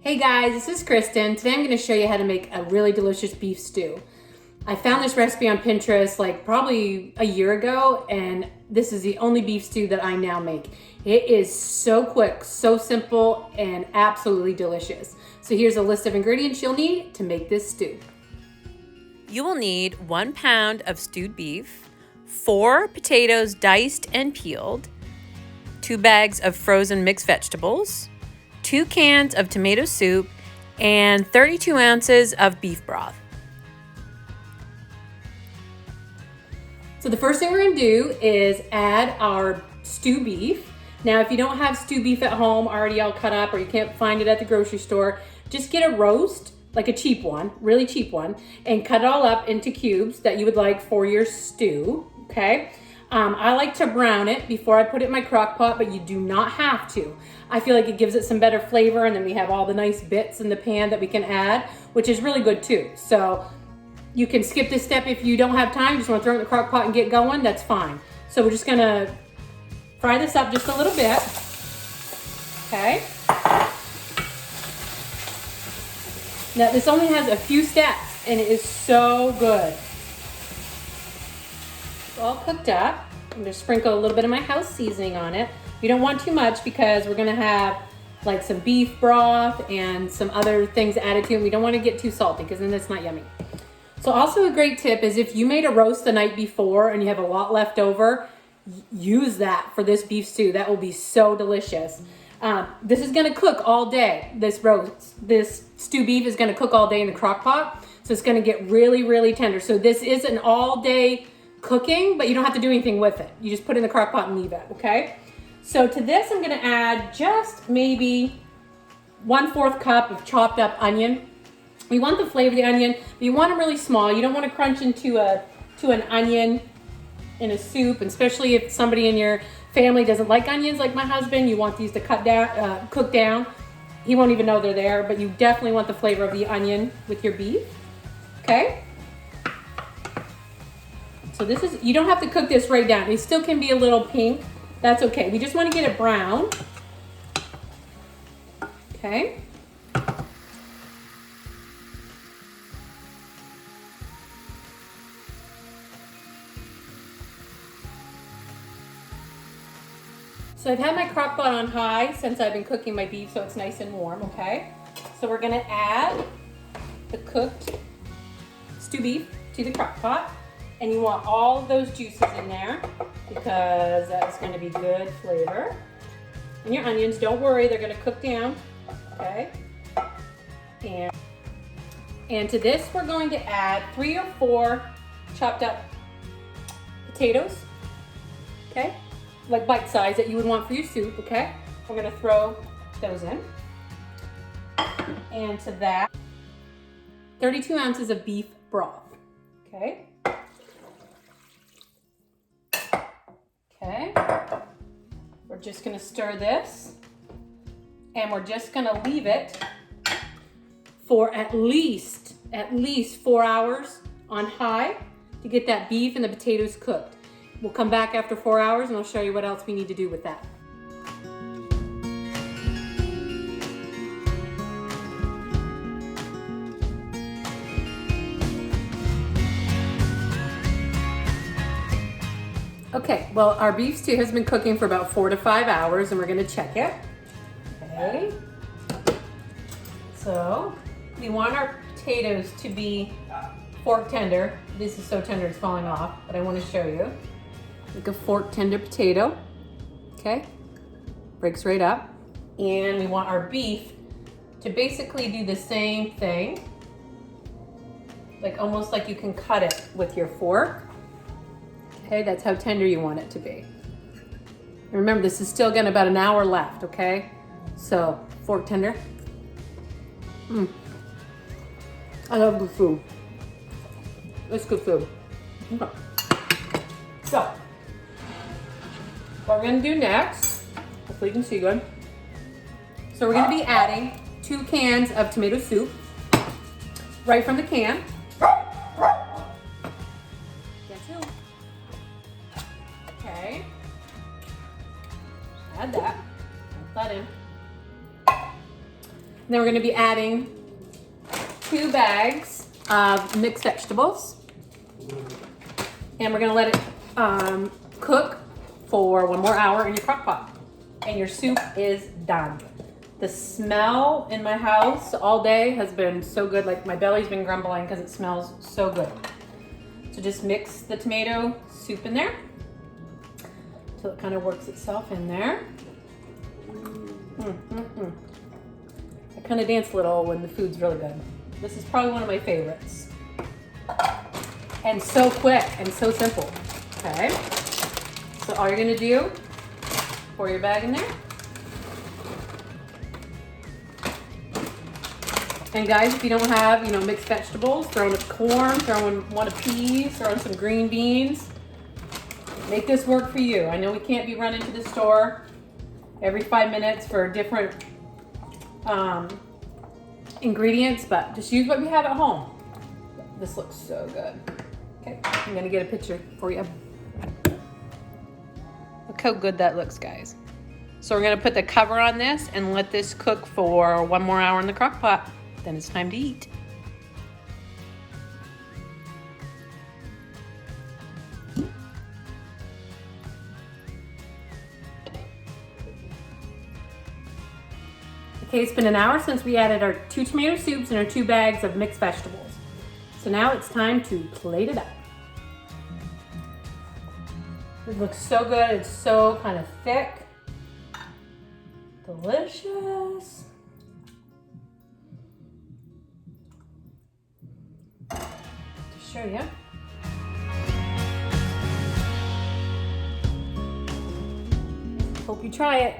Hey guys, this is Kristen. Today I'm going to show you how to make a really delicious beef stew. I found this recipe on Pinterest like probably a year ago, and this is the only beef stew that I now make. It is so quick, so simple, and absolutely delicious. So here's a list of ingredients you'll need to make this stew. You will need 1 pound of stewed beef, 4 potatoes diced and peeled, 2 bags of frozen mixed vegetables, 2 cans of tomato soup, and 32 ounces of beef broth. So the first thing we're gonna do is add our stew beef. Now, if you don't have stew beef at home already all cut up, or you can't find it at the grocery store, just get a roast, like a cheap one, really cheap one, and cut it all up into cubes that you would like for your stew, okay? I like to brown it before I put it in my crock pot, but you do not have to. I feel like it gives it some better flavor, and then we have all the nice bits in the pan that we can add, which is really good too. So you can skip this step if you don't have time, just want to throw it in the crock pot and get going, that's fine. So we're just gonna fry this up just a little bit, okay? Now this only has a few steps and it is so good. It's all cooked up. I'm gonna sprinkle a little bit of my house seasoning on it. You don't want too much because we're gonna have like some beef broth and some other things added to it. We don't want to get too salty because then it's not yummy. So also a great tip is if you made a roast the night before and you have a lot left over, use that for this beef stew. That will be so delicious. This is gonna cook all day. This stew beef is gonna cook all day in the crock pot. So it's gonna get really, really tender. So this is an all day cooking, but you don't have to do anything with it. You just put it in the crock pot and leave it, okay? So to this, I'm gonna add just maybe 1/4 cup of chopped up onion. We want the flavor of the onion, but you want them really small. You don't want to crunch into an onion in a soup, and especially if somebody in your family doesn't like onions like my husband. You want these to cook down. He won't even know they're there, but you definitely want the flavor of the onion with your beef, okay? So this is, you don't have to cook this right down. It still can be a little pink. That's okay. We just want to get it brown. Okay. So I've had my crock pot on high since I've been cooking my beef, so it's nice and warm, okay? So we're gonna add the cooked stew beef to the crock pot. And you want all of those juices in there because that's gonna be good flavor. And your onions, don't worry, they're gonna cook down, okay? And to this, we're going to add 3 or 4 chopped up potatoes, okay? Like bite size that you would want for your soup, okay? We're gonna throw those in. And to that, 32 ounces of beef broth, okay? Okay, we're just gonna stir this, and we're just gonna leave it for at least 4 hours on high to get that beef and the potatoes cooked. We'll come back after 4 hours and I'll show you what else we need to do with that. Okay, well, our beef stew has been cooking for about 4 to 5 hours and we're gonna check it. Okay. So, we want our potatoes to be fork tender. This is so tender it's falling off, but I wanna show you. Like a fork tender potato, okay? Breaks right up. And we want our beef to basically do the same thing. Like almost like you can cut it with your fork. Okay, that's how tender you want it to be. And remember, this is still got about an hour left, okay? So, fork tender. I love good food. It's good food. Okay. So, what we're gonna do next, hopefully you can see good. So we're gonna be adding 2 cans of tomato soup right from the can. Okay. Add that. Put that in. Then we're gonna be adding 2 bags of mixed vegetables. And we're gonna let it cook for 1 more hour in your crock pot. And your soup is done. The smell in my house all day has been so good. Like my belly's been grumbling because it smells so good. So just mix the tomato soup in there so it kind of works itself in there. I kind of dance a little when the food's really good. This is probably one of my favorites. And so quick and so simple. Okay. So all you're gonna do, pour your bag in there. And guys, if you don't have, mixed vegetables, throw in a corn, throw in 1 of peas, throw in some green beans. Make this work for you. I know we can't be running to the store every 5 minutes for different ingredients, but just use what we have at home. This looks so good. Okay, I'm gonna get a picture for you. Look how good that looks, guys. So we're gonna put the cover on this and let this cook for 1 more hour in the crock pot. Then it's time to eat. Okay, it's been an hour since we added our 2 tomato soups and our 2 bags of mixed vegetables. So now it's time to plate it up. It looks so good. It's so kind of thick. Delicious. To show you. Hope you try it.